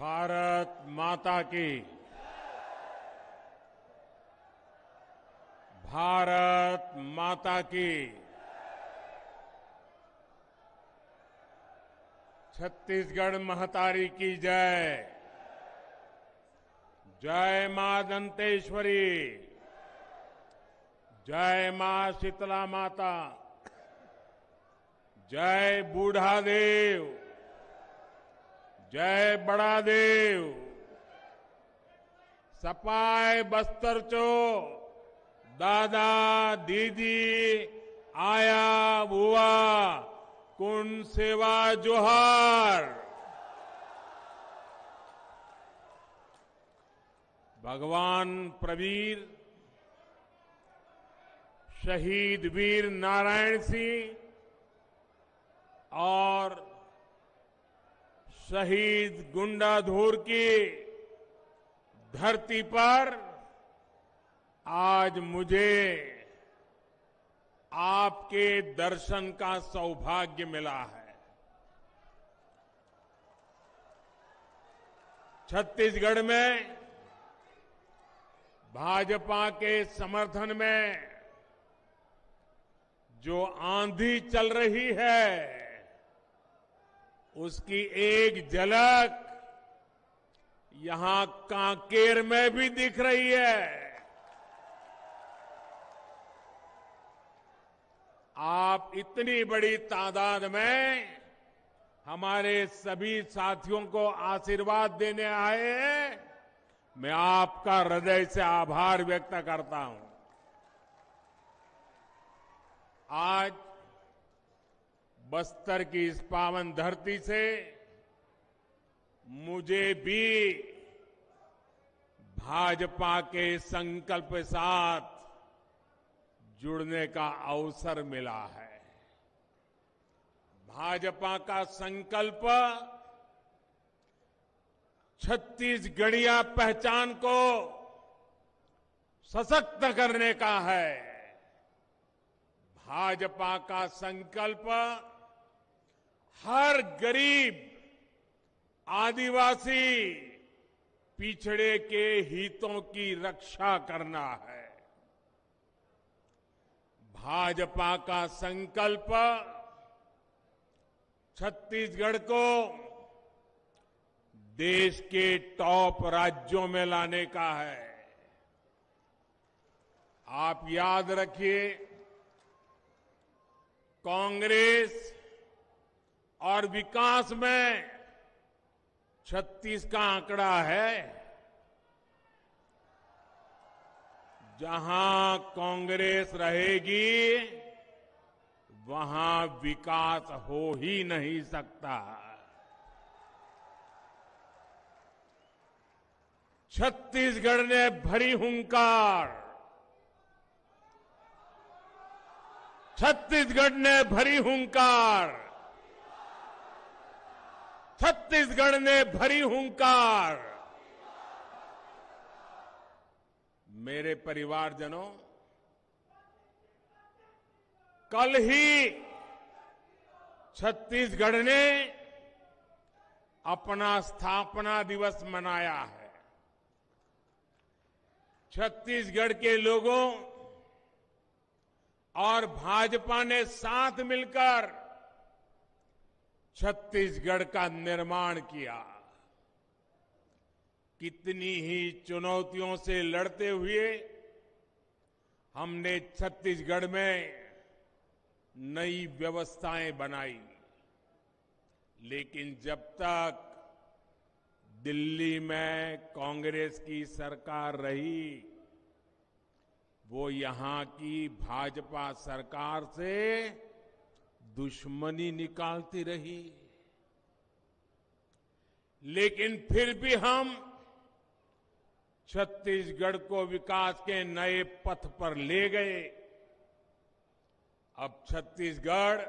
भारत माता की। भारत माता की। छत्तीसगढ़ महतारी की जय। जय मां दंतेश्वरी। जय मां शीतला माता। जय बूढ़ा देव। जय बड़ा देव। सपाय बस्तर चो दादा दीदी आया बुआ कुंड सेवा जोहार। भगवान प्रवीर शहीद वीर नारायण सिंह और शहीद गुंडाधुर की धरती पर आज मुझे आपके दर्शन का सौभाग्य मिला है। छत्तीसगढ़ में भाजपा के समर्थन में जो आंधी चल रही है उसकी एक झलक यहां कांकेर में भी दिख रही है। आप इतनी बड़ी तादाद में हमारे सभी साथियों को आशीर्वाद देने आए हैं। मैं आपका हृदय से आभार व्यक्त करता हूं। आज बस्तर की इस पावन धरती से मुझे भी भाजपा के संकल्प के साथ जुड़ने का अवसर मिला है। भाजपा का संकल्प छत्तीसगढ़िया पहचान को सशक्त करने का है। भाजपा का संकल्प हर गरीब, आदिवासी, पिछड़े के हितों की रक्षा करना है। भाजपा का संकल्प छत्तीसगढ़ को देश के टॉप राज्यों में लाने का है। आप याद रखिए, कांग्रेस और विकास में 36 का आंकड़ा है। जहां कांग्रेस रहेगी वहां विकास हो ही नहीं सकता। छत्तीसगढ़ ने भरी हुंकार। छत्तीसगढ़ ने भरी हुंकार। छत्तीसगढ़ ने भरी हुंकार। मेरे परिवारजनों, कल ही छत्तीसगढ़ ने अपना स्थापना दिवस मनाया है। छत्तीसगढ़ के लोगों और भाजपा ने साथ मिलकर छत्तीसगढ़ का निर्माण किया। कितनी ही चुनौतियों से लड़ते हुए हमने छत्तीसगढ़ में नई व्यवस्थाएं बनाई। लेकिन जब तक दिल्ली में कांग्रेस की सरकार रही, वो यहां की भाजपा सरकार से दुश्मनी निकालती रही। लेकिन फिर भी हम छत्तीसगढ़ को विकास के नए पथ पर ले गए। अब छत्तीसगढ़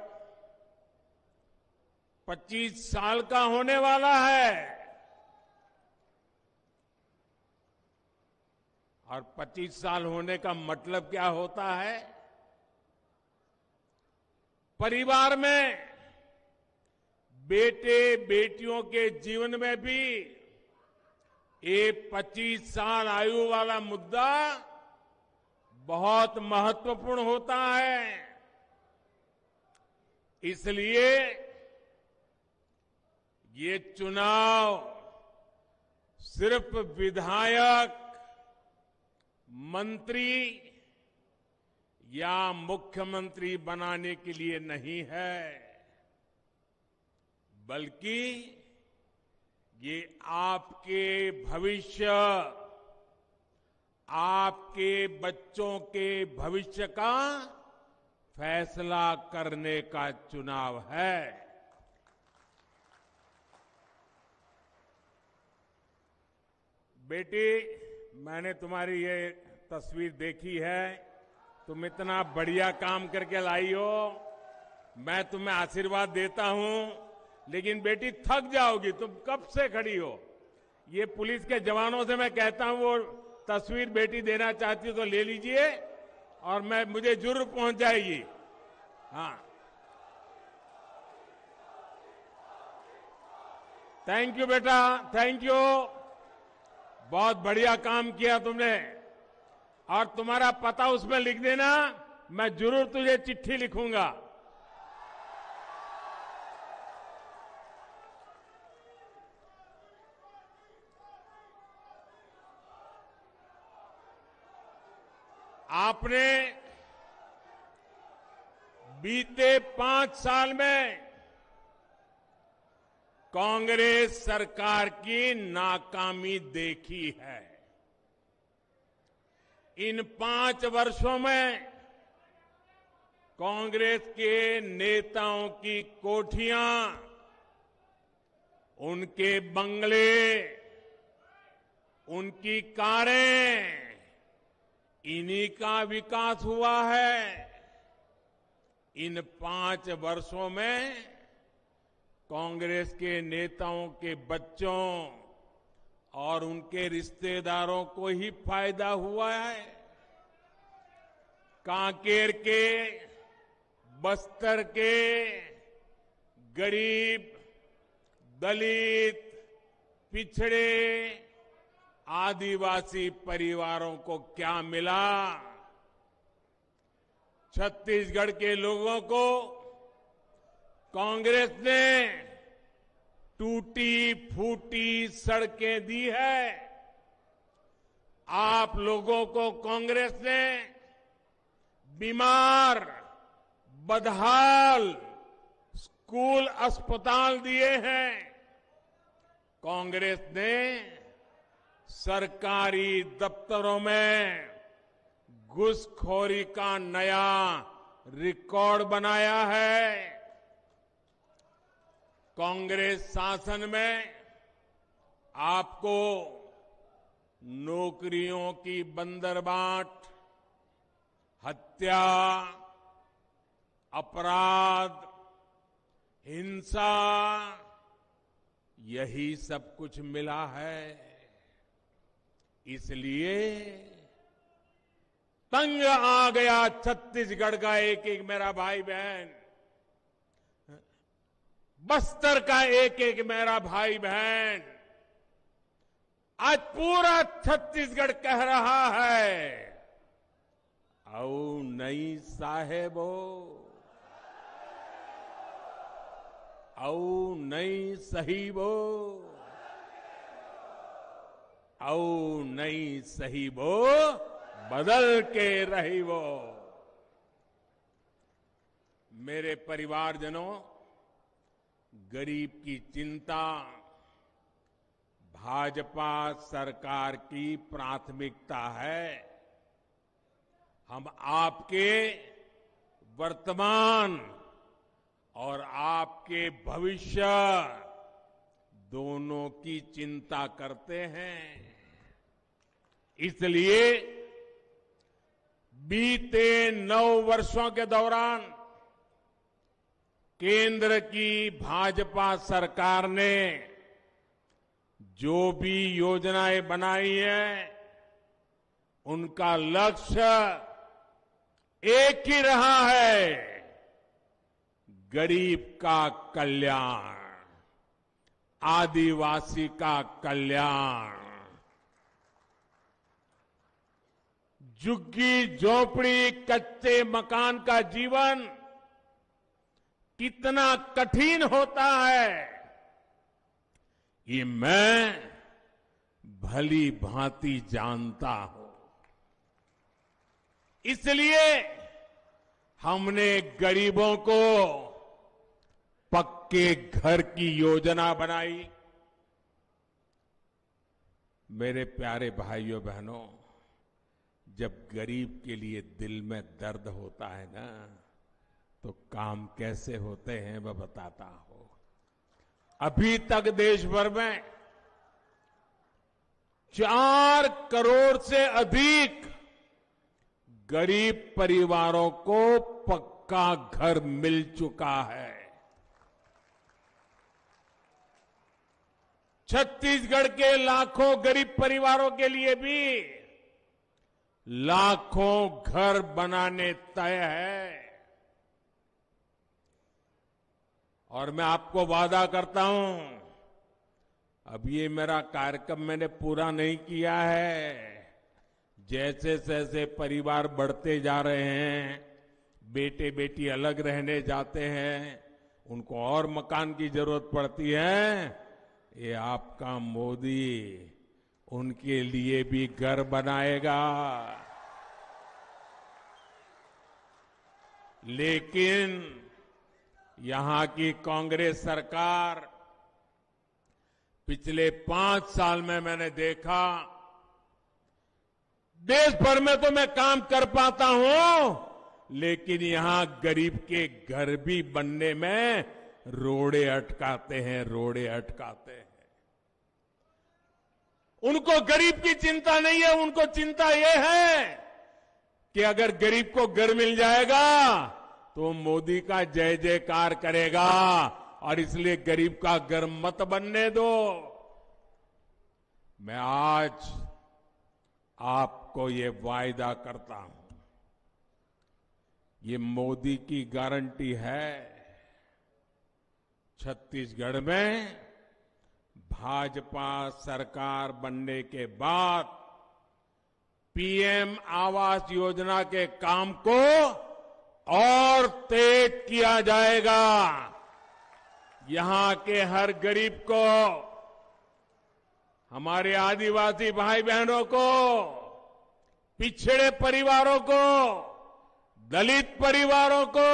25 साल का होने वाला है और 25 साल होने का मतलब क्या होता है? परिवार में बेटे बेटियों के जीवन में भी ये 25 साल आयु वाला मुद्दा बहुत महत्वपूर्ण होता है। इसलिए ये चुनाव सिर्फ विधायक, मंत्री या मुख्यमंत्री बनाने के लिए नहीं है, बल्कि ये आपके भविष्य, आपके बच्चों के भविष्य का फैसला करने का चुनाव है। बेटी, मैंने तुम्हारी ये तस्वीर देखी है। तुम इतना बढ़िया काम करके लाई हो, मैं तुम्हें आशीर्वाद देता हूं, लेकिन बेटी थक जाओगी, तुम कब से खड़ी हो। ये पुलिस के जवानों से मैं कहता हूं, वो तस्वीर बेटी देना चाहती हो तो ले लीजिए, और मुझे जरूर पहुंच जाएगी। हाँ, थैंक यू बेटा, थैंक यू। बहुत बढ़िया काम किया तुमने, और तुम्हारा पता उसमें लिख देना, मैं जरूर तुझे चिट्ठी लिखूंगा। आपने बीते 5 साल में कांग्रेस सरकार की नाकामी देखी है। इन 5 वर्षों में कांग्रेस के नेताओं की कोठियां, उनके बंगले, उनकी कारें, इन्हीं का विकास हुआ है। इन 5 वर्षों में कांग्रेस के नेताओं के बच्चों और उनके रिश्तेदारों को ही फायदा हुआ है। कांकेर के, बस्तर के गरीब, दलित, पिछड़े, आदिवासी परिवारों को क्या मिला? छत्तीसगढ़ के लोगों को कांग्रेस ने टूटी फूटी सड़कें दी है। आप लोगों को कांग्रेस ने बीमार, बदहाल स्कूल, अस्पताल दिए हैं। कांग्रेस ने सरकारी दफ्तरों में घूसखोरी का नया रिकॉर्ड बनाया है। कांग्रेस शासन में आपको नौकरियों की बंदरबाट, हत्या, अपराध, हिंसा, यही सब कुछ मिला है। इसलिए तंग आ गया छत्तीसगढ़ का एक एक मेरा भाई बहन, बस्तर का एक एक मेरा भाई बहन। आज पूरा छत्तीसगढ़ कह रहा है, आओ नई साहेबो, आओ नई सहीबो, आओ नई सहीबो, बदल के रही वो। मेरे परिवारजनों, गरीब की चिंता भाजपा सरकार की प्राथमिकता है। हम आपके वर्तमान और आपके भविष्य दोनों की चिंता करते हैं। इसलिए बीते 9 वर्षों के दौरान केंद्र की भाजपा सरकार ने जो भी योजनाएं बनाई हैं, उनका लक्ष्य एक ही रहा है, गरीब का कल्याण, आदिवासी का कल्याण, झुग्गी झोपड़ी कच्चे मकान का जीवन कितना कठिन होता है, ये मैं भली भांति जानता हूं। इसलिए हमने गरीबों को पक्के घर की योजना बनाई। मेरे प्यारे भाइयों बहनों, जब गरीब के लिए दिल में दर्द होता है ना, तो काम कैसे होते हैं मैं बताता हूं। अभी तक देश भर में 4 करोड़ से अधिक गरीब परिवारों को पक्का घर मिल चुका है। छत्तीसगढ़ के लाखों गरीब परिवारों के लिए भी लाखों घर बनाने तय है। और मैं आपको वादा करता हूं, अब ये मेरा कार्यक्रम मैंने पूरा नहीं किया है। जैसे जैसे परिवार बढ़ते जा रहे हैं, बेटे बेटी अलग रहने जाते हैं, उनको और मकान की जरूरत पड़ती है, ये आपका मोदी उनके लिए भी घर बनाएगा। लेकिन यहां की कांग्रेस सरकार पिछले 5 साल में मैंने देखा, देश भर में तो मैं काम कर पाता हूं, लेकिन यहां गरीब के घर भी बनने में रोड़े अटकाते हैं, रोड़े अटकाते हैं। उनको गरीब की चिंता नहीं है, उनको चिंता यह है कि अगर गरीब को घर मिल जाएगा तो मोदी का जय जयकार करेगा, और इसलिए गरीब का घर मत बनने दो। मैं आज आपको ये वायदा करता हूं, ये मोदी की गारंटी है। छत्तीसगढ़ में भाजपा सरकार बनने के बाद पीएम आवास योजना के काम को और तेज किया जाएगा। यहां के हर गरीब को, हमारे आदिवासी भाई बहनों को, पिछड़े परिवारों को, दलित परिवारों को,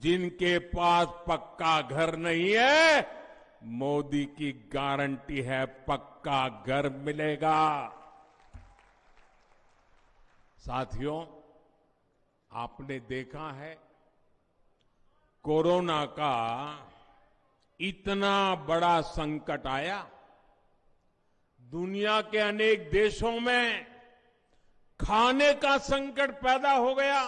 जिनके पास पक्का घर नहीं है, मोदी की गारंटी है पक्का घर मिलेगा। साथियों, आपने देखा है कोरोना का इतना बड़ा संकट आया, दुनिया के अनेक देशों में खाने का संकट पैदा हो गया।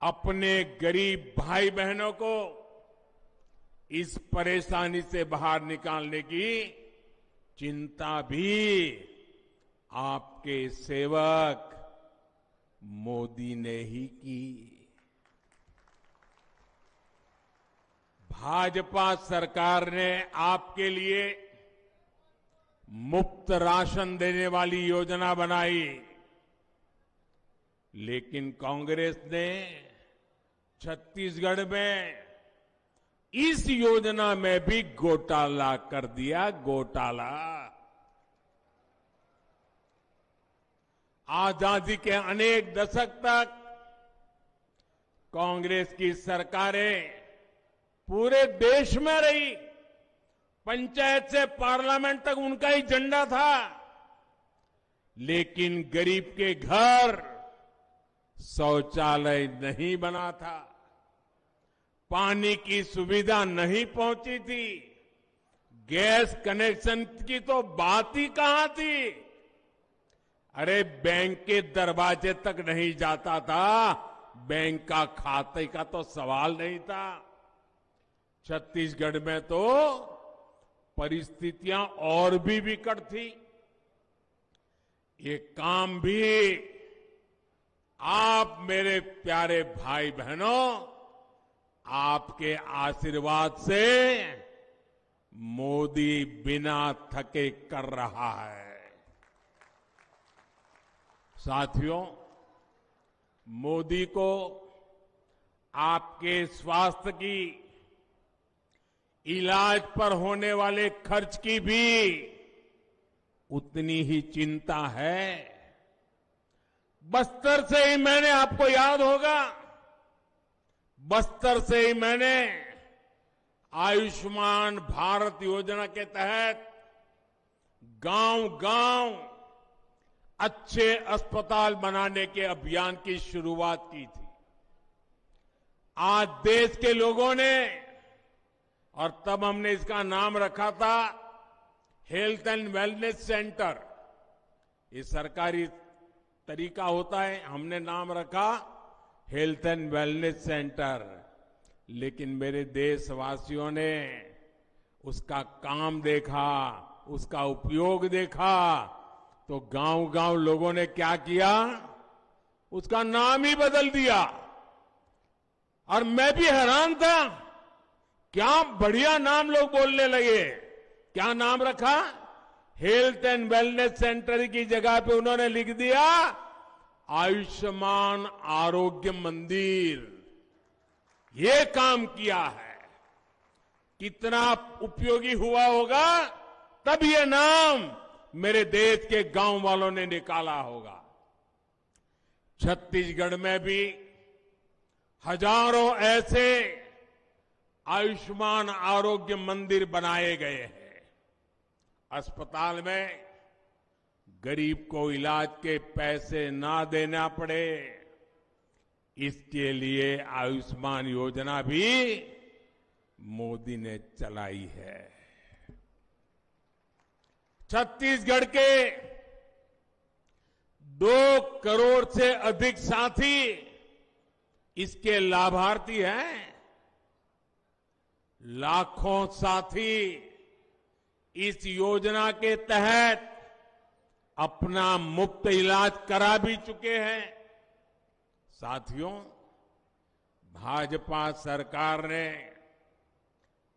अपने गरीब भाई बहनों को इस परेशानी से बाहर निकालने की चिंता भी आपके सेवक मोदी ने ही की। भाजपा सरकार ने आपके लिए मुफ्त राशन देने वाली योजना बनाई, लेकिन कांग्रेस ने छत्तीसगढ़ में इस योजना में भी घोटाला कर दिया, घोटाला। आजादी के अनेक दशक तक कांग्रेस की सरकारें पूरे देश में रही, पंचायत से पार्लियामेंट तक उनका ही झंडा था, लेकिन गरीब के घर शौचालय नहीं बना था, पानी की सुविधा नहीं पहुंची थी, गैस कनेक्शन की तो बात ही कहां थी। अरे बैंक के दरवाजे तक नहीं जाता था, बैंक का खाते का तो सवाल नहीं था। छत्तीसगढ़ में तो परिस्थितियां और भी विकट थी। ये काम भी आप मेरे प्यारे भाई बहनों, आपके आशीर्वाद से मोदी बिना थके कर रहा है। साथियों, मोदी को आपके स्वास्थ्य की, इलाज पर होने वाले खर्च की भी उतनी ही चिंता है। बस्तर से ही मैंने, आपको याद होगा, बस्तर से ही मैंने आयुष्मान भारत योजना के तहत गांव-गांव अच्छे अस्पताल बनाने के अभियान की शुरुआत की थी। आज देश के लोगों ने, और तब हमने इसका नाम रखा था हेल्थ एंड वेलनेस सेंटर, ये सरकारी तरीका होता है, हमने नाम रखा हेल्थ एंड वेलनेस सेंटर। लेकिन मेरे देशवासियों ने उसका काम देखा, उसका उपयोग देखा, तो गांव-गांव लोगों ने क्या किया, उसका नाम ही बदल दिया। और मैं भी हैरान था, क्या बढ़िया नाम लोग बोलने लगे। क्या नाम रखा? हेल्थ एंड वेलनेस सेंटर की जगह पे उन्होंने लिख दिया आयुष्मान आरोग्य मंदिर। ये काम किया है, कितना उपयोगी हुआ होगा, तब ये नाम मेरे देश के गांव वालों ने निकाला होगा। छत्तीसगढ़ में भी हजारों ऐसे आयुष्मान आरोग्य मंदिर बनाए गए हैं। अस्पताल में गरीब को इलाज के पैसे ना देना पड़े, इसके लिए आयुष्मान योजना भी मोदी ने चलाई है। छत्तीसगढ़ के 2 करोड़ से अधिक साथी इसके लाभार्थी हैं। लाखों साथी इस योजना के तहत अपना मुफ्त इलाज करा भी चुके हैं। साथियों, भाजपा सरकार ने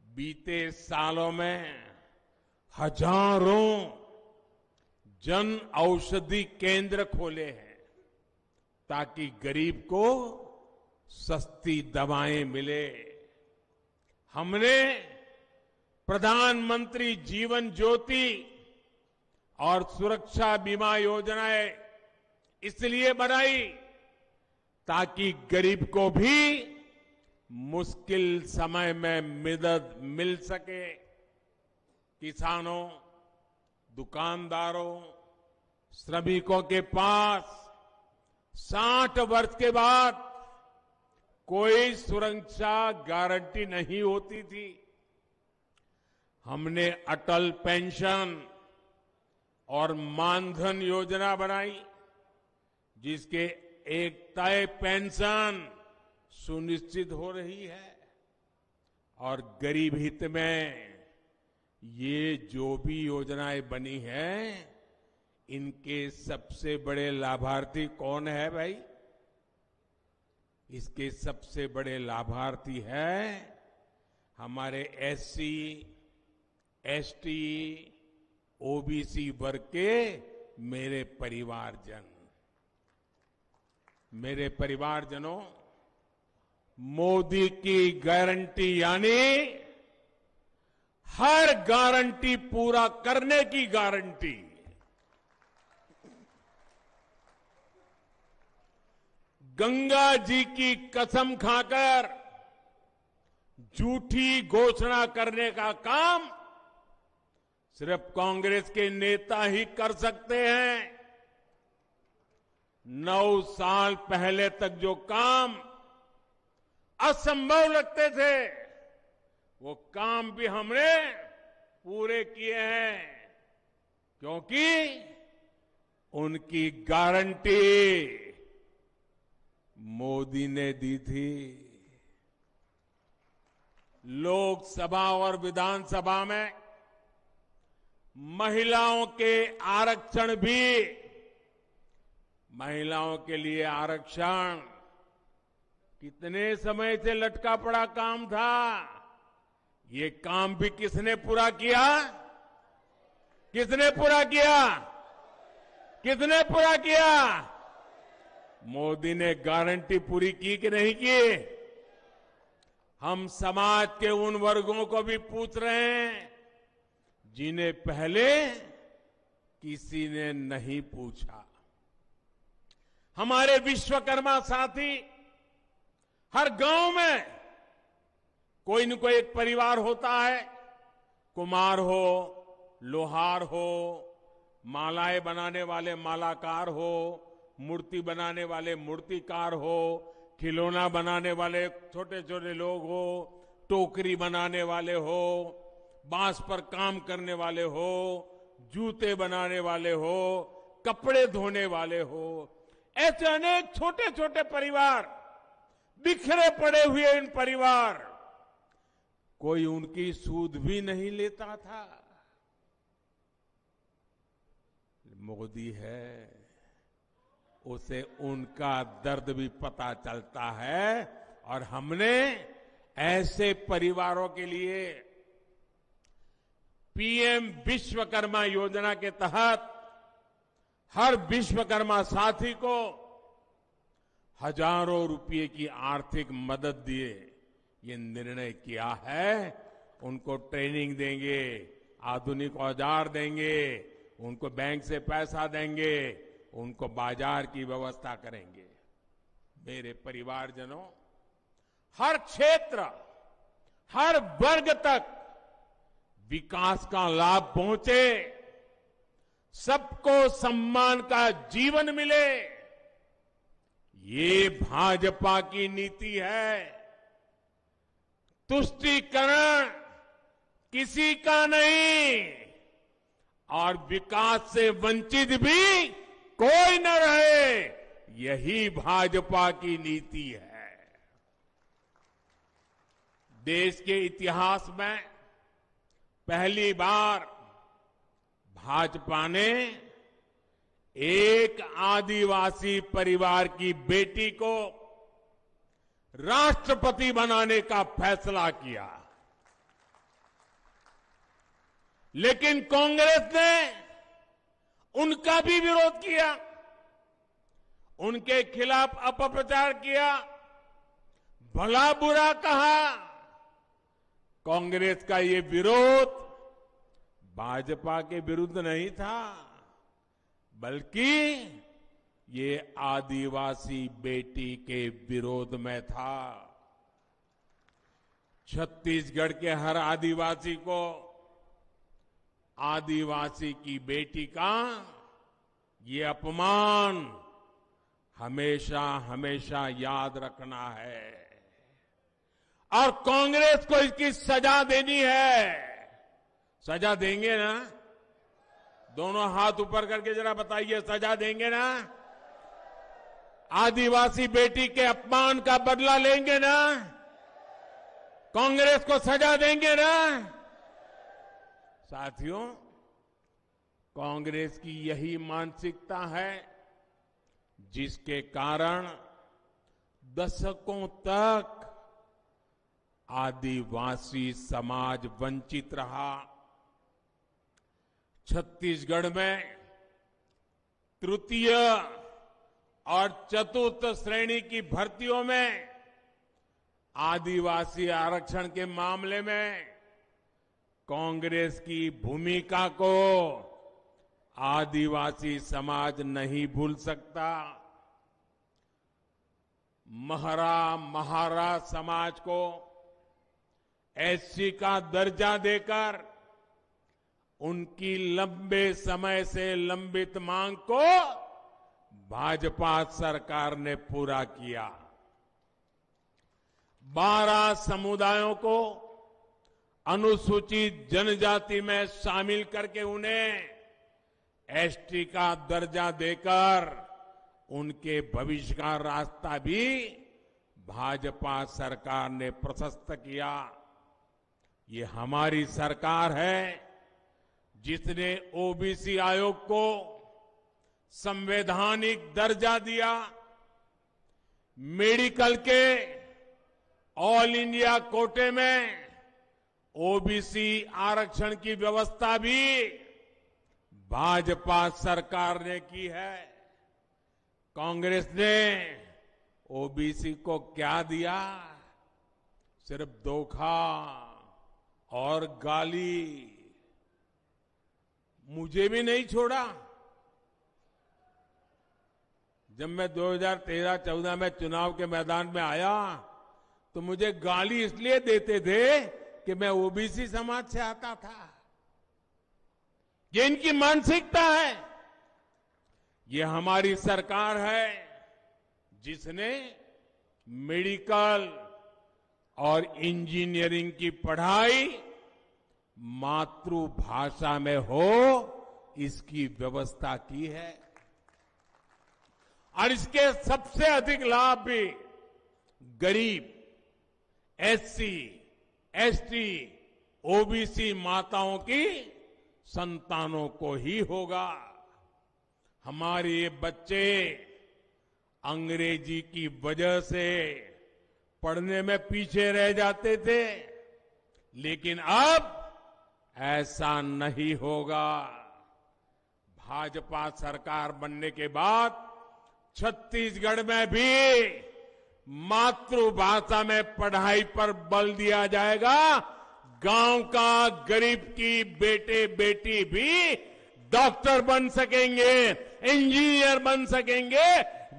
बीते सालों में हजारों जन औषधि केंद्र खोले हैं ताकि गरीब को सस्ती दवाएं मिले। हमने प्रधानमंत्री जीवन ज्योति और सुरक्षा बीमा योजनाएं इसलिए बनाई ताकि गरीब को भी मुश्किल समय में मदद मिल सके। किसानों, दुकानदारों, श्रमिकों के पास 60 वर्ष के बाद कोई सुरक्षा गारंटी नहीं होती थी। हमने अटल पेंशन और मानधन योजना बनाई, जिसके एक तय पेंशन सुनिश्चित हो रही है। और गरीब हित में ये जो भी योजनाएं बनी हैं, इनके सबसे बड़े लाभार्थी कौन है भाई? इसके सबसे बड़े लाभार्थी हैं हमारे एससी, एसटी, ओबीसी वर्ग के मेरे परिवारजन। मेरे परिवारजनों, मोदी की गारंटी यानी हर गारंटी पूरा करने की गारंटी। गंगा जी की कसम खाकर झूठी घोषणा करने का काम सिर्फ कांग्रेस के नेता ही कर सकते हैं। 9 साल पहले तक जो काम असंभव लगते थे, वो काम भी हमने पूरे किए हैं, क्योंकि उनकी गारंटी मोदी ने दी थी। लोकसभा और विधानसभा में महिलाओं के आरक्षण भी, महिलाओं के लिए आरक्षण कितने समय से लटका पड़ा काम था। ये काम भी किसने पूरा किया? किसने पूरा किया? किसने पूरा किया? मोदी ने गारंटी पूरी की कि नहीं की? हम समाज के उन वर्गों को भी पूछ रहे हैं जिन्हें पहले किसी ने नहीं पूछा। हमारे विश्वकर्मा साथी, हर गांव में कोई न कोई एक परिवार होता है, कुम्हार हो, लोहार हो, मालाएं बनाने वाले मालाकार हो, मूर्ति बनाने वाले मूर्तिकार हो, खिलौना बनाने वाले छोटे छोटे लोग हो, टोकरी बनाने वाले हो, बांस पर काम करने वाले हो, जूते बनाने वाले हो, कपड़े धोने वाले हो, ऐसे अनेक छोटे छोटे परिवार, बिखरे पड़े हुए इन परिवार, कोई उनकी सूद भी नहीं लेता था। मोदी है, उसे उनका दर्द भी पता चलता है और हमने ऐसे परिवारों के लिए पीएम विश्वकर्मा योजना के तहत हर विश्वकर्मा साथी को हजारों रुपए की आर्थिक मदद दिए ये निर्णय किया है। उनको ट्रेनिंग देंगे, आधुनिक औजार देंगे, उनको बैंक से पैसा देंगे, उनको बाजार की व्यवस्था करेंगे। मेरे परिवारजनों, हर क्षेत्र, हर वर्ग तक विकास का लाभ पहुंचे, सबको सम्मान का जीवन मिले, ये भाजपा की नीति है। तुष्टीकरण किसी का नहीं और विकास से वंचित भी कोई न रहे, यही भाजपा की नीति है। देश के इतिहास में पहली बार भाजपा ने एक आदिवासी परिवार की बेटी को राष्ट्रपति बनाने का फैसला किया, लेकिन कांग्रेस ने उनका भी विरोध किया, उनके खिलाफ अपप्रचार किया, भला बुरा कहा। कांग्रेस का ये विरोध भाजपा के विरुद्ध नहीं था, बल्कि ये आदिवासी बेटी के विरोध में था। छत्तीसगढ़ के हर आदिवासी को आदिवासी की बेटी का ये अपमान हमेशा हमेशा याद रखना है और कांग्रेस को इसकी सजा देनी है। सजा देंगे ना? दोनों हाथ ऊपर करके जरा बताइए, सजा देंगे ना? आदिवासी बेटी के अपमान का बदला लेंगे ना? कांग्रेस को सजा देंगे ना? साथियों, कांग्रेस की यही मानसिकता है जिसके कारण दशकों तक आदिवासी समाज वंचित रहा। छत्तीसगढ़ में तृतीय और चतुर्थ श्रेणी की भर्तियों में आदिवासी आरक्षण के मामले में कांग्रेस की भूमिका को आदिवासी समाज नहीं भूल सकता। महरा महारा समाज को एससी का दर्जा देकर उनकी लंबे समय से लंबित मांग को भाजपा सरकार ने पूरा किया। 12 समुदायों को अनुसूचित जनजाति में शामिल करके उन्हें एसटी का दर्जा देकर उनके भविष्य का रास्ता भी भाजपा सरकार ने प्रशस्त किया। ये हमारी सरकार है जिसने ओबीसी आयोग को संवैधानिक दर्जा दिया, मेडिकल के ऑल इंडिया कोटे में ओबीसी आरक्षण की व्यवस्था भी भाजपा सरकार ने की है। कांग्रेस ने ओबीसी को क्या दिया? सिर्फ धोखा और गाली। मुझे भी नहीं छोड़ा। जब मैं 2013-14 में चुनाव के मैदान में आया तो मुझे गाली इसलिए देते थे कि मैं ओबीसी समाज से आता था। ये इनकी मानसिकता है। ये हमारी सरकार है जिसने मेडिकल और इंजीनियरिंग की पढ़ाई मातृभाषा में हो, इसकी व्यवस्था की है। और इसके सबसे अधिक लाभ भी गरीब, एससी, एसटी, ओबीसी माताओं की संतानों को ही होगा। हमारे ये बच्चे अंग्रेजी की वजह से पढ़ने में पीछे रह जाते थे, लेकिन अब ऐसा नहीं होगा। भाजपा सरकार बनने के बाद छत्तीसगढ़ में भी मातृभाषा में पढ़ाई पर बल दिया जाएगा। गांव का गरीब की बेटे बेटी भी डॉक्टर बन सकेंगे, इंजीनियर बन सकेंगे।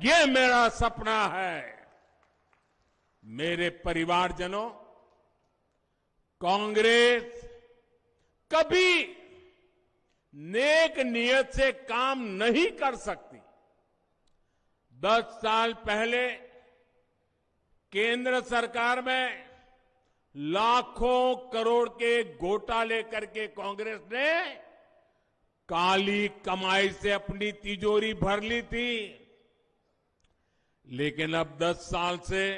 ये मेरा सपना है। मेरे परिवारजनों, कांग्रेस कभी नेक नियत से काम नहीं कर सकती। 10 साल पहले केंद्र सरकार में लाखों करोड़ के घोटाले करके कांग्रेस ने काली कमाई से अपनी तिजोरी भर ली थी। लेकिन अब 10 साल से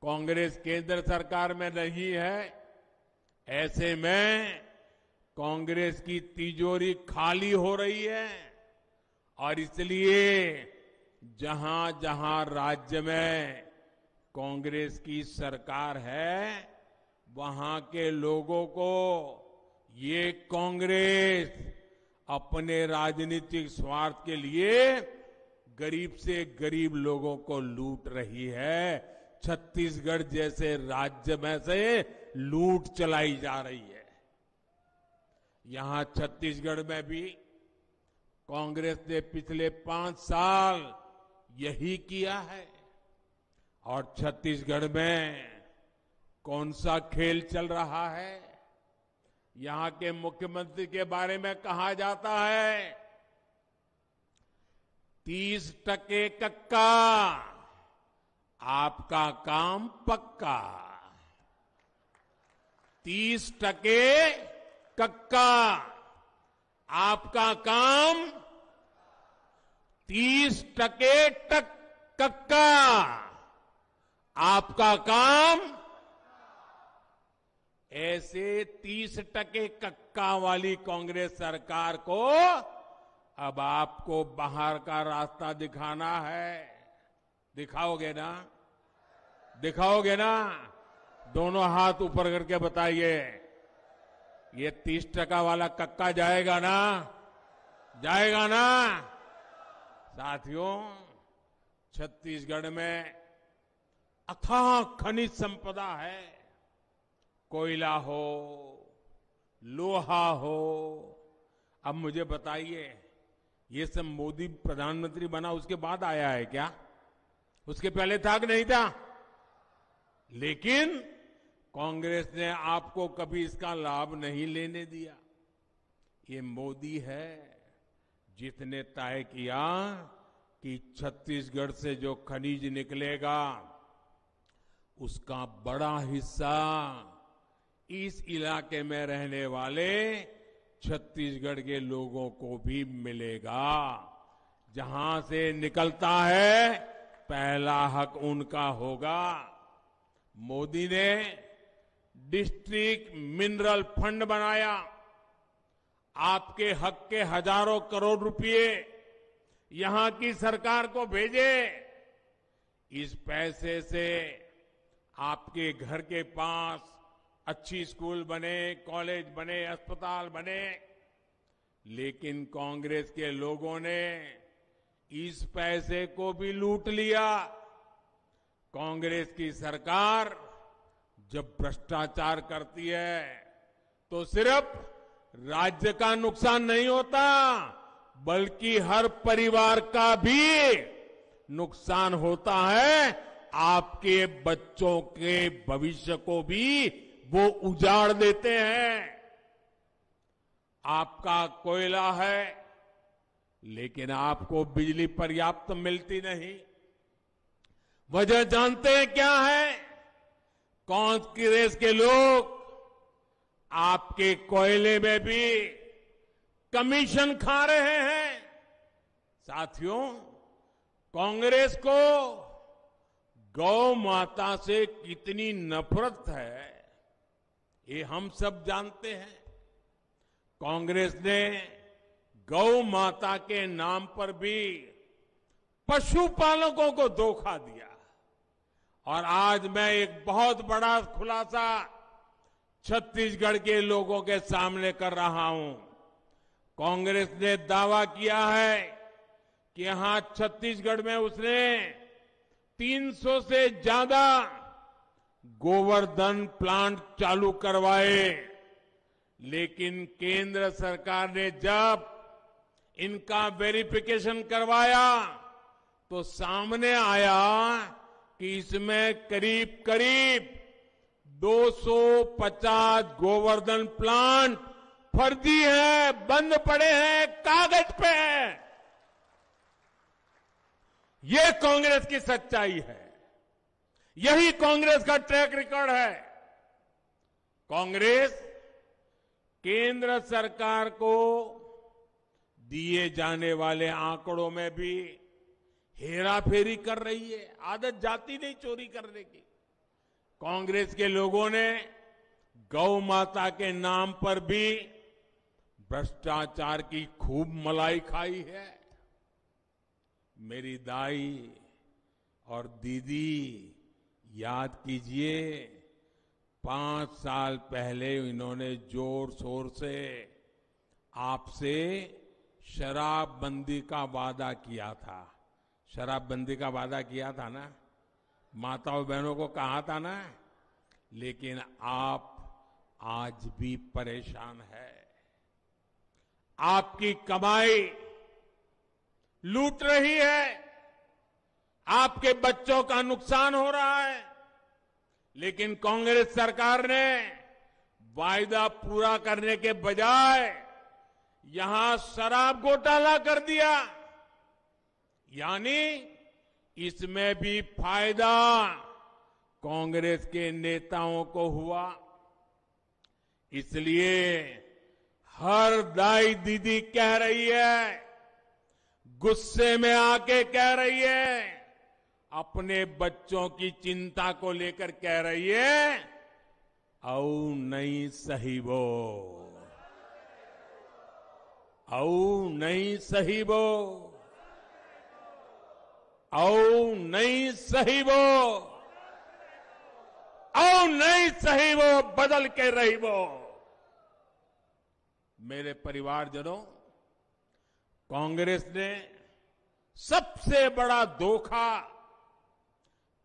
कांग्रेस केंद्र सरकार में नहीं है। ऐसे में कांग्रेस की तिजोरी खाली हो रही है और इसलिए जहां जहां राज्य में कांग्रेस की सरकार है, वहां के लोगों को ये कांग्रेस अपने राजनीतिक स्वार्थ के लिए गरीब से गरीब लोगों को लूट रही है। छत्तीसगढ़ जैसे राज्य में से लूट चलाई जा रही है। यहां छत्तीसगढ़ में भी कांग्रेस ने पिछले 5 साल यही किया है। और छत्तीसगढ़ में कौन सा खेल चल रहा है? यहां के मुख्यमंत्री के बारे में कहा जाता है 30% कक्का, आपका काम पक्का। 30% कक्का, आपका काम 30% कक्का, आपका काम। ऐसे 30% कक्का वाली कांग्रेस सरकार को अब आपको बाहर का रास्ता दिखाना है। दिखाओगे ना? दिखाओगे ना? दोनों हाथ ऊपर करके बताइए, ये 30% वाला कक्का जाएगा ना? जाएगा ना? साथियों, छत्तीसगढ़ में अथाह खनिज संपदा है। कोयला हो, लोहा हो। अब मुझे बताइए, ये सब मोदी प्रधानमंत्री बना उसके बाद आया है क्या? उसके पहले था कि नहीं था? लेकिन कांग्रेस ने आपको कभी इसका लाभ नहीं लेने दिया। ये मोदी है जिसने तय किया कि छत्तीसगढ़ से जो खनिज निकलेगा उसका बड़ा हिस्सा इस इलाके में रहने वाले छत्तीसगढ़ के लोगों को भी मिलेगा। जहां से निकलता है पहला हक उनका होगा। मोदी ने डिस्ट्रिक्ट मिनरल फंड बनाया। आपके हक के हजारों करोड़ रुपए यहां की सरकार को भेजे। इस पैसे से आपके घर के पास अच्छी स्कूल बने, कॉलेज बने, अस्पताल बने। लेकिन कांग्रेस के लोगों ने इस पैसे को भी लूट लिया। कांग्रेस की सरकार जब भ्रष्टाचार करती है तो सिर्फ राज्य का नुकसान नहीं होता, बल्कि हर परिवार का भी नुकसान होता है। आपके बच्चों के भविष्य को भी वो उजाड़ देते हैं। आपका कोयला है, लेकिन आपको बिजली पर्याप्त मिलती नहीं। वजह जानते हैं क्या है? कांग्रेस के लोग आपके कोयले में भी कमीशन खा रहे हैं। साथियों, कांग्रेस को गौ माता से कितनी नफरत है, ये हम सब जानते हैं। कांग्रेस ने गौ माता के नाम पर भी पशुपालकों को धोखा दिया। और आज मैं एक बहुत बड़ा खुलासा छत्तीसगढ़ के लोगों के सामने कर रहा हूं। कांग्रेस ने दावा किया है कि यहां छत्तीसगढ़ में उसने 300 से ज्यादा गोवर्धन प्लांट चालू करवाए, लेकिन केंद्र सरकार ने जब इनका वेरिफिकेशन करवाया तो सामने आया कि इसमें करीब करीब 250 गोवर्धन प्लांट फर्जी है, बंद पड़े हैं, कागज पे है। ये कांग्रेस की सच्चाई है। यही कांग्रेस का ट्रैक रिकॉर्ड है। कांग्रेस केंद्र सरकार को दिए जाने वाले आंकड़ों में भी हेराफेरी कर रही है। आदत जाती नहीं चोरी करने की। कांग्रेस के लोगों ने गौ माता के नाम पर भी भ्रष्टाचार की खूब मलाई खाई है। मेरी दाई और दीदी याद कीजिए, 5 साल पहले इन्होंने जोर शोर से आपसे शराबबंदी का वादा किया था। शराबबंदी का वादा किया था ना, माताओं बहनों को कहा था ना, लेकिन आप आज भी परेशान है। आपकी कमाई लूट रही है, आपके बच्चों का नुकसान हो रहा है, लेकिन कांग्रेस सरकार ने वायदा पूरा करने के बजाय यहां शराब घोटाला कर दिया। यानी इसमें भी फायदा कांग्रेस के नेताओं को हुआ। इसलिए हर दाई दीदी कह रही है, गुस्से में आके कह रही है, अपने बच्चों की चिंता को लेकर कह रही है, औ नहीं सही वो, औ नहीं सही वो, औ नहीं सही वो, औ नहीं सही वो, बदल के रही वो। मेरे परिवारजनों, कांग्रेस ने सबसे बड़ा धोखा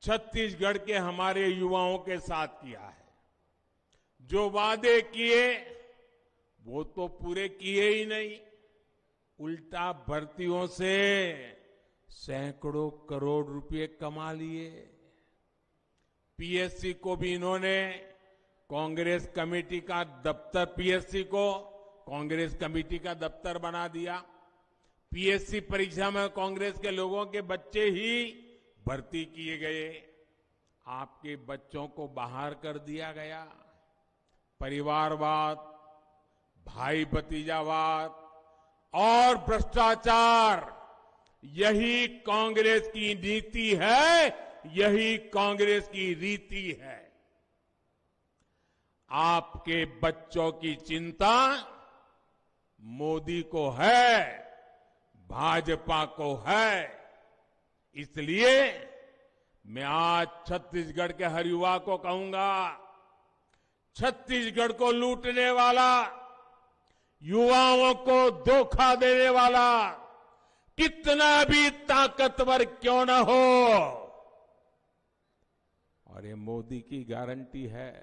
छत्तीसगढ़ के हमारे युवाओं के साथ किया है। जो वादे किए वो तो पूरे किए ही नहीं, उल्टा भर्तियों से सैकड़ों करोड़ रुपए कमा लिए। पीएससी को भी इन्होंने कांग्रेस कमेटी का दफ्तर, पीएससी को कांग्रेस कमेटी का दफ्तर बना दिया। पीएससी परीक्षा में कांग्रेस के लोगों के बच्चे ही भर्ती किए गए। आपके बच्चों को बाहर कर दिया गया। परिवारवाद, भाई भतीजावाद और भ्रष्टाचार, यही कांग्रेस की नीति है, यही कांग्रेस की रीति है। आपके बच्चों की चिंता मोदी को है, भाजपा को है। इसलिए मैं आज छत्तीसगढ़ के हर युवा को कहूंगा, छत्तीसगढ़ को लूटने वाला, युवाओं को धोखा देने वाला कितना भी ताकतवर क्यों न हो। और ये मोदी की गारंटी है,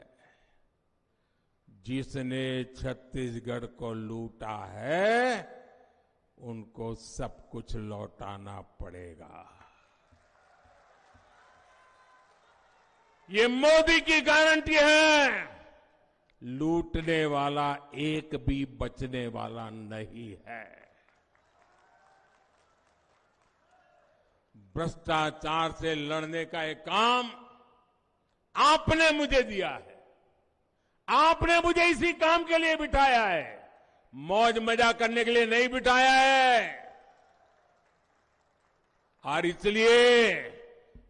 जिसने छत्तीसगढ़ को लूटा है उनको सब कुछ लौटाना पड़ेगा। ये मोदी की गारंटी है। लूटने वाला एक भी बचने वाला नहीं है। भ्रष्टाचार से लड़ने का एक काम आपने मुझे दिया है। आपने मुझे इसी काम के लिए बिठाया है, मौज मजा करने के लिए नहीं बिठाया है। और इसलिए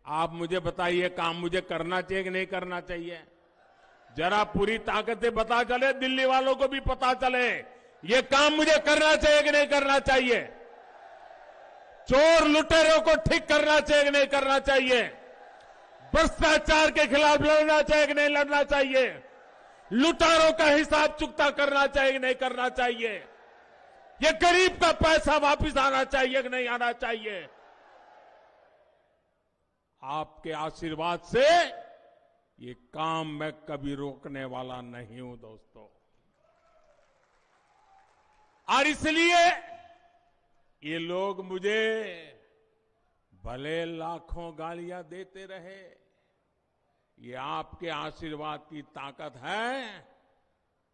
आप मुझे बताइए, काम मुझे करना चाहिए कि नहीं करना चाहिए? जरा पूरी ताकत से पता चले, दिल्ली वालों को भी पता चले, ये काम मुझे करना चाहिए कि नहीं करना चाहिए? चोर लुटेरों को ठीक करना चाहिए कि नहीं करना चाहिए? भ्रष्टाचार के खिलाफ लड़ना चाहिए कि नहीं लड़ना चाहिए? लुटारों का हिसाब चुकता करना चाहिए कि नहीं करना चाहिए? ये गरीब का पैसा वापस आना चाहिए कि नहीं आना चाहिए? आपके आशीर्वाद से ये काम मैं कभी रोकने वाला नहीं हूं दोस्तों। और इसलिए ये लोग मुझे भले लाखों गालियां देते रहे, ये आपके आशीर्वाद की ताकत है।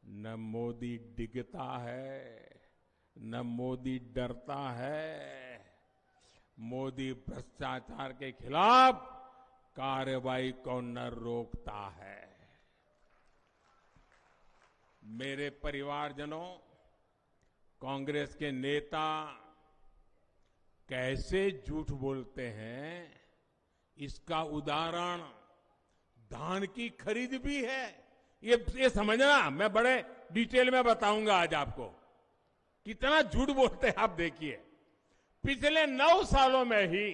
न मोदी डिगता है, न मोदी डरता है। मोदी भ्रष्टाचार के खिलाफ कार्रवाई को न रोकता है। मेरे परिवारजनों, कांग्रेस के नेता कैसे झूठ बोलते हैं, इसका उदाहरण धान की खरीद भी है। ये समझना, मैं बड़े डिटेल में बताऊंगा आज आपको कितना झूठ बोलते हैं। आप देखिए, पिछले 9 सालों में ही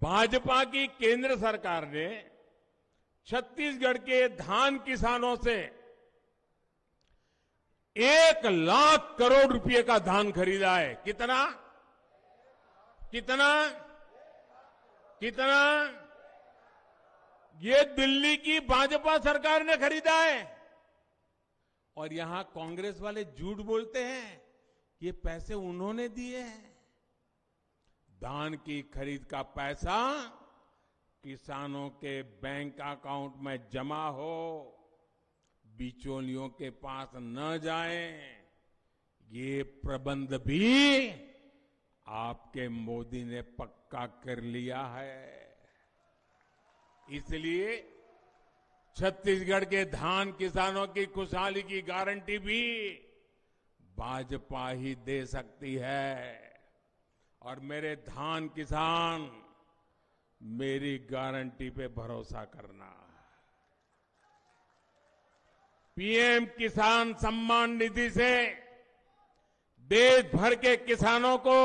भाजपा की केंद्र सरकार ने छत्तीसगढ़ के धान किसानों से 1 लाख करोड़ रुपए का धान खरीदा है। कितना कितना कितना? ये दिल्ली की भाजपा सरकार ने खरीदा है। और यहां कांग्रेस वाले झूठ बोलते हैं, ये पैसे उन्होंने दिए हैं। धान की खरीद का पैसा किसानों के बैंक अकाउंट में जमा हो, बिचौलियों के पास न जाए, ये प्रबंध भी आपके मोदी ने पक्का कर लिया है। इसलिए छत्तीसगढ़ के धान किसानों की खुशहाली की गारंटी भी भाजपा ही दे सकती है। और मेरे धान किसान, मेरी गारंटी पे भरोसा करना। पीएम किसान सम्मान निधि से देश भर के किसानों को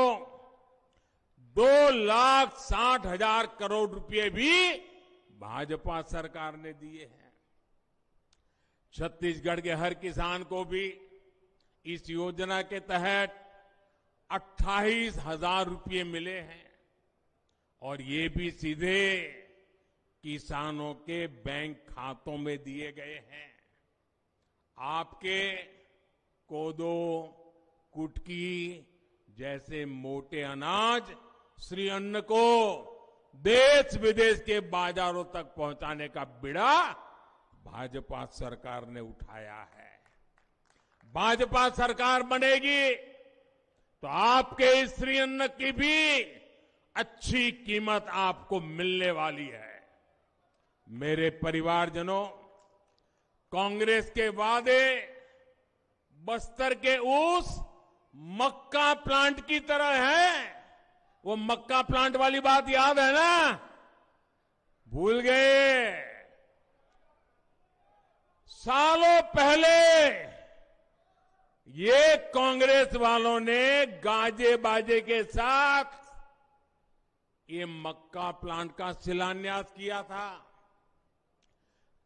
2,60,000 करोड़ रुपए भी भाजपा सरकार ने दिए हैं। छत्तीसगढ़ के हर किसान को भी इस योजना के तहत 28,000 रुपये मिले हैं। और ये भी सीधे किसानों के बैंक खातों में दिए गए हैं। आपके कोदो, कुटकी जैसे मोटे अनाज, श्री अन्न को देश विदेश के बाजारों तक पहुंचाने का बीड़ा भाजपा सरकार ने उठाया है। भाजपा सरकार बनेगी तो आपके इस श्री अन्न की भी अच्छी कीमत आपको मिलने वाली है। मेरे परिवारजनों, कांग्रेस के वादे बस्तर के उस मक्का प्लांट की तरह है। वो मक्का प्लांट वाली बात याद है ना? भूल गए? सालों पहले ये कांग्रेस वालों ने गाजे बाजे के साथ ये मक्का प्लांट का शिलान्यास किया था।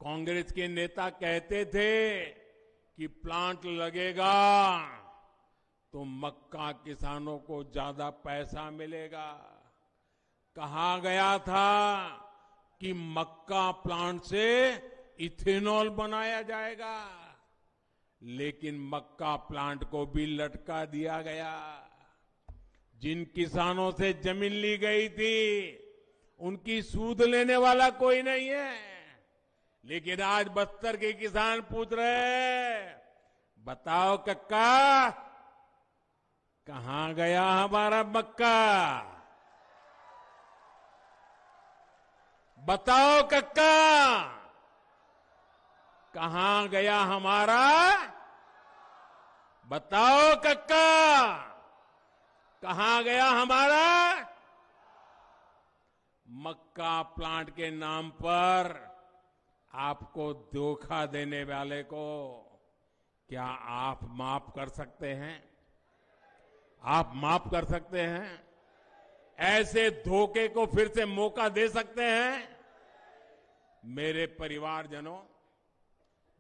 कांग्रेस के नेता कहते थे कि प्लांट लगेगा तो मक्का किसानों को ज्यादा पैसा मिलेगा। कहा गया था कि मक्का प्लांट से इथेनॉल बनाया जाएगा, लेकिन मक्का प्लांट को भी लटका दिया गया। जिन किसानों से जमीन ली गई थी उनकी सूद लेने वाला कोई नहीं है, लेकिन आज बस्तर के किसान पूछ रहे हैं, बताओ कक्का कहां गया हमारा मक्का? बताओ कक्का कहां गया हमारा? बताओ कक्का कहां गया हमारा? मक्का प्लांट के नाम पर आपको धोखा देने वाले को क्या आप माफ कर सकते हैं? आप माफ कर सकते हैं? ऐसे धोखे को फिर से मौका दे सकते हैं? मेरे परिवारजनों,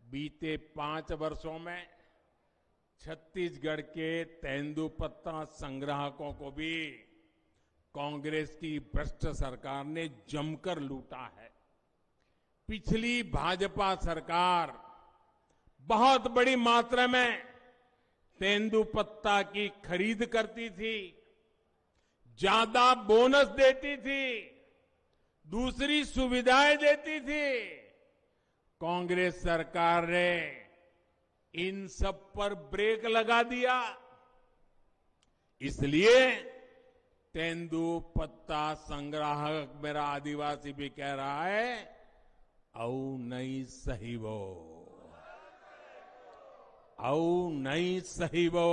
बीते 5 वर्षों में छत्तीसगढ़ के तेंदुपत्ता संग्राहकों को भी कांग्रेस की भ्रष्ट सरकार ने जमकर लूटा है। पिछली भाजपा सरकार बहुत बड़ी मात्रा में तेंदुपत्ता की खरीद करती थी, ज्यादा बोनस देती थी, दूसरी सुविधाएं देती थी। कांग्रेस सरकार ने इन सब पर ब्रेक लगा दिया। इसलिए तेंदुपत्ता संग्राहक मेरा आदिवासी भी कह रहा है, औ नहीं सही वो, औ नहीं सही वो,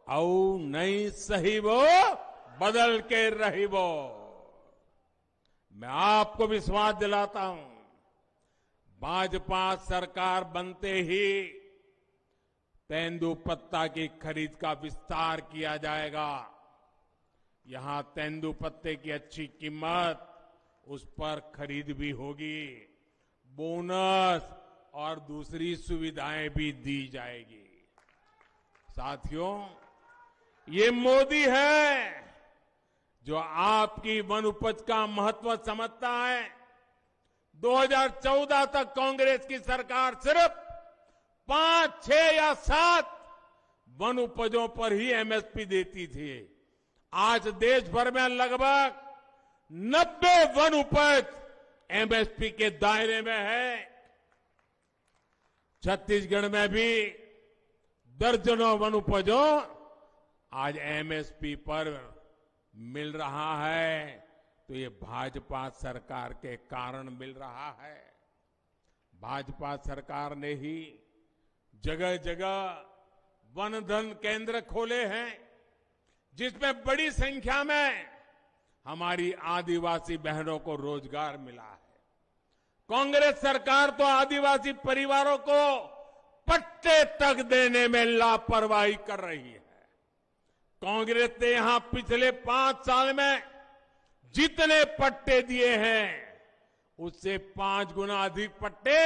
औ नहीं सही वो, बदल के रही वो। मैं आपको विश्वास दिलाता हूं, भाजपा सरकार बनते ही तेंदुपत्ता की खरीद का विस्तार किया जाएगा। यहां तेंदुपत्ते की अच्छी कीमत, उस पर खरीद भी होगी, बोनस और दूसरी सुविधाएं भी दी जाएगी। साथियों, ये मोदी है जो आपकी वन उपज का महत्व समझता है। 2014 तक कांग्रेस की सरकार सिर्फ 5, 6 या 7 वन उपजों पर ही एमएसपी देती थी। आज देश भर में लगभग 90 वन उपज एमएसपी के दायरे में है। छत्तीसगढ़ में भी दर्जनों वन उपजों आज एमएसपी पर मिल रहा है, तो ये भाजपा सरकार के कारण मिल रहा है। भाजपा सरकार ने ही जगह जगह वन धन केंद्र खोले हैं, जिसमें बड़ी संख्या में हमारी आदिवासी बहनों को रोजगार मिला है। कांग्रेस सरकार तो आदिवासी परिवारों को पट्टे तक देने में लापरवाही कर रही है। कांग्रेस ने यहां पिछले 5 साल में जितने पट्टे दिए हैं, उससे 5 गुना अधिक पट्टे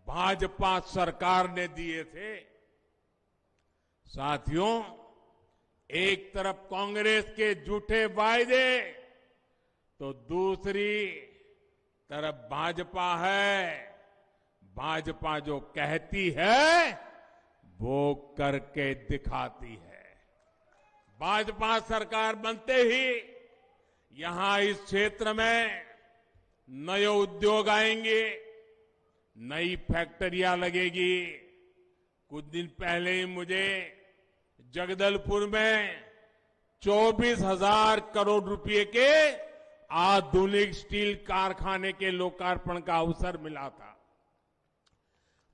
भाजपा सरकार ने दिए थे। साथियों, एक तरफ कांग्रेस के झूठे वायदे, तो दूसरी तरफ भाजपा है। भाजपा जो कहती है वो करके दिखाती है। भाजपा सरकार बनते ही यहां इस क्षेत्र में नए उद्योग आएंगे, नई फैक्ट्रियां लगेगी। कुछ दिन पहले ही मुझे जगदलपुर में 24,000 करोड़ रुपए के आधुनिक स्टील कारखाने के लोकार्पण का अवसर मिला था।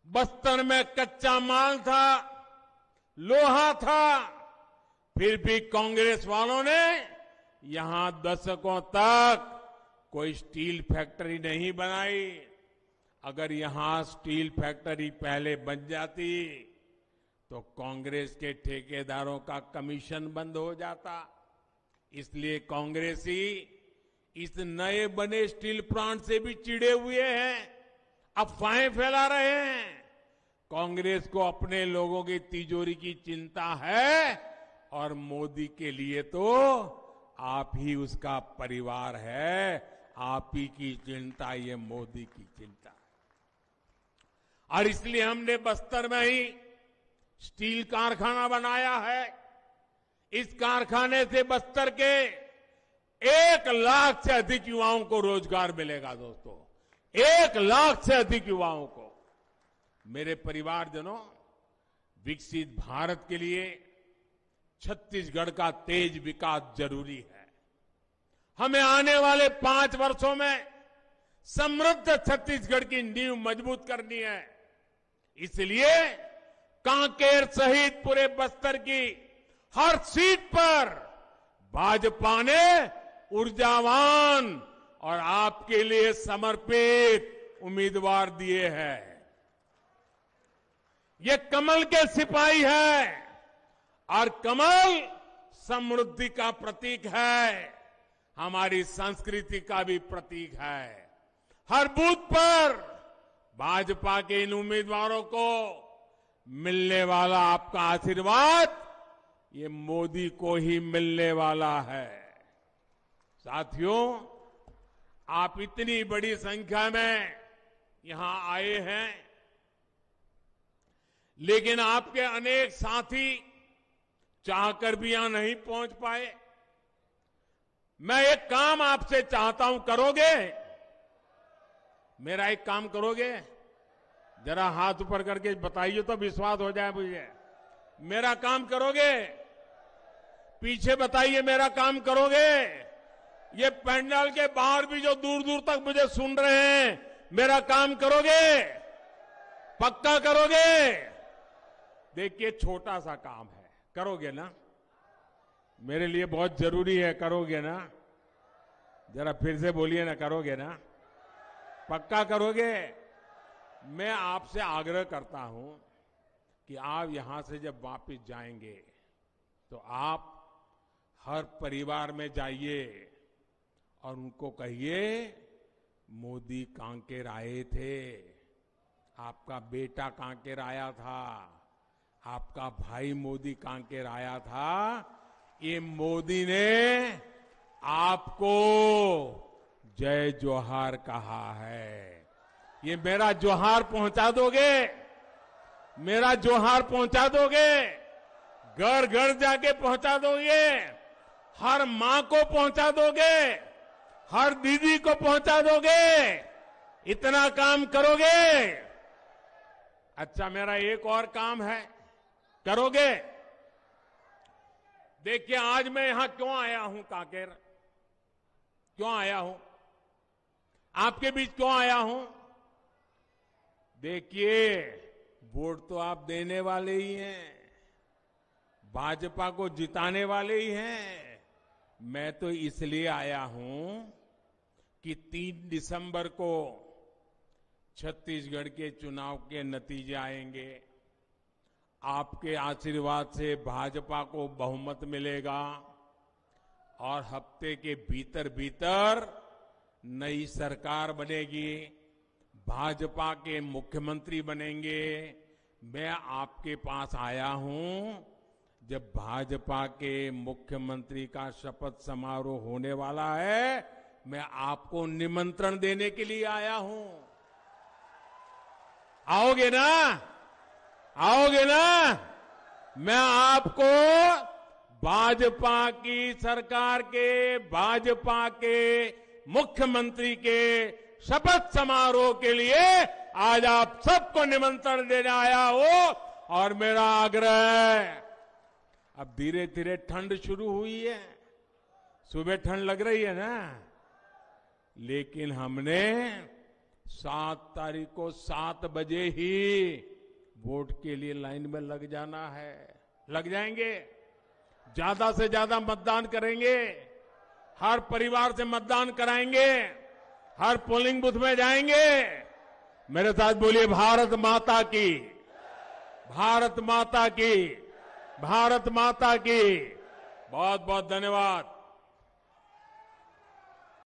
बस्तर में कच्चा माल था, लोहा था, फिर भी कांग्रेस वालों ने यहां दशकों तक कोई स्टील फैक्ट्री नहीं बनाई। अगर यहां स्टील फैक्ट्री पहले बन जाती तो कांग्रेस के ठेकेदारों का कमीशन बंद हो जाता। इसलिए कांग्रेसी इस नए बने स्टील प्लांट से भी चिढ़े हुए हैं, अफवाहें फैला रहे हैं। कांग्रेस को अपने लोगों की तिजोरी की चिंता है और मोदी के लिए तो आप ही उसका परिवार है। आप ही की चिंता ये मोदी की चिंता है। और इसलिए हमने बस्तर में ही स्टील कारखाना बनाया है। इस कारखाने से बस्तर के 1 लाख से अधिक युवाओं को रोजगार मिलेगा। दोस्तों, 1 लाख से अधिक युवाओं को। मेरे परिवारजनों, विकसित भारत के लिए छत्तीसगढ़ का तेज विकास जरूरी है। हमें आने वाले 5 वर्षों में समृद्ध छत्तीसगढ़ की नींव मजबूत करनी है। इसलिए कांकेर सहित पूरे बस्तर की हर सीट पर भाजपा ने ऊर्जावान और आपके लिए समर्पित उम्मीदवार दिए हैं। ये कमल के सिपाही है और कमल समृद्धि का प्रतीक है, हमारी संस्कृति का भी प्रतीक है। हर बूथ पर भाजपा के इन उम्मीदवारों को मिलने वाला आपका आशीर्वाद ये मोदी को ही मिलने वाला है। साथियों, आप इतनी बड़ी संख्या में यहां आए हैं, लेकिन आपके अनेक साथी चाहकर भी यहां नहीं पहुंच पाए। मैं एक काम आपसे चाहता हूं, करोगे? मेरा एक काम करोगे? जरा हाथ ऊपर करके बताइए तो विश्वास हो जाए मुझे। मेरा काम करोगे? पीछे बताइए, मेरा काम करोगे? ये पंडाल के बाहर भी जो दूर दूर तक मुझे सुन रहे हैं, मेरा काम करोगे? पक्का करोगे? देखिए, छोटा सा काम है, करोगे ना? मेरे लिए बहुत जरूरी है, करोगे ना? जरा फिर से बोलिए ना, करोगे ना? पक्का करोगे? मैं आपसे आग्रह करता हूं कि आप यहां से जब वापस जाएंगे तो आप हर परिवार में जाइए और उनको कहिए, मोदी कांकेर आए थे, आपका बेटा कांकेर आया था, आपका भाई मोदी कांकेर आया था। ये मोदी ने आपको जय जोहार कहा है। ये मेरा जोहार पहुंचा दोगे? मेरा जोहार पहुंचा दोगे? घर घर जाके पहुंचा दोगे? हर मां को पहुंचा दोगे? हर दीदी को पहुंचा दोगे? इतना काम करोगे? अच्छा, मेरा एक और काम है, करोगे? देखिए, आज मैं यहां क्यों आया हूं कांकेर? क्यों आया हूं? आपके बीच क्यों आया हूं? देखिए, वोट तो आप देने वाले ही हैं, भाजपा को जिताने वाले ही हैं। मैं तो इसलिए आया हूं कि 3 दिसंबर को छत्तीसगढ़ के चुनाव के नतीजे आएंगे। आपके आशीर्वाद से भाजपा को बहुमत मिलेगा और हफ्ते के भीतर भीतर नई सरकार बनेगी, भाजपा के मुख्यमंत्री बनेंगे। मैं आपके पास आया हूं, जब भाजपा के मुख्यमंत्री का शपथ समारोह होने वाला है, मैं आपको निमंत्रण देने के लिए आया हूं। आओगे ना? आओगे ना? मैं आपको भाजपा की सरकार के, भाजपा के मुख्यमंत्री के शपथ समारोह के लिए आज आप सबको निमंत्रण देने आया हूं। और मेरा आग्रह है, अब धीरे धीरे ठंड शुरू हुई है, सुबह ठंड लग रही है ना, लेकिन हमने 7 तारीख को 7 बजे ही वोट के लिए लाइन में लग जाना है। लग जाएंगे, ज्यादा से ज्यादा मतदान करेंगे, हर परिवार से मतदान कराएंगे, हर पोलिंग बूथ में जाएंगे। मेरे साथ बोलिए, भारत माता की, भारत माता की, भारत माता की। बहुत बहुत धन्यवाद।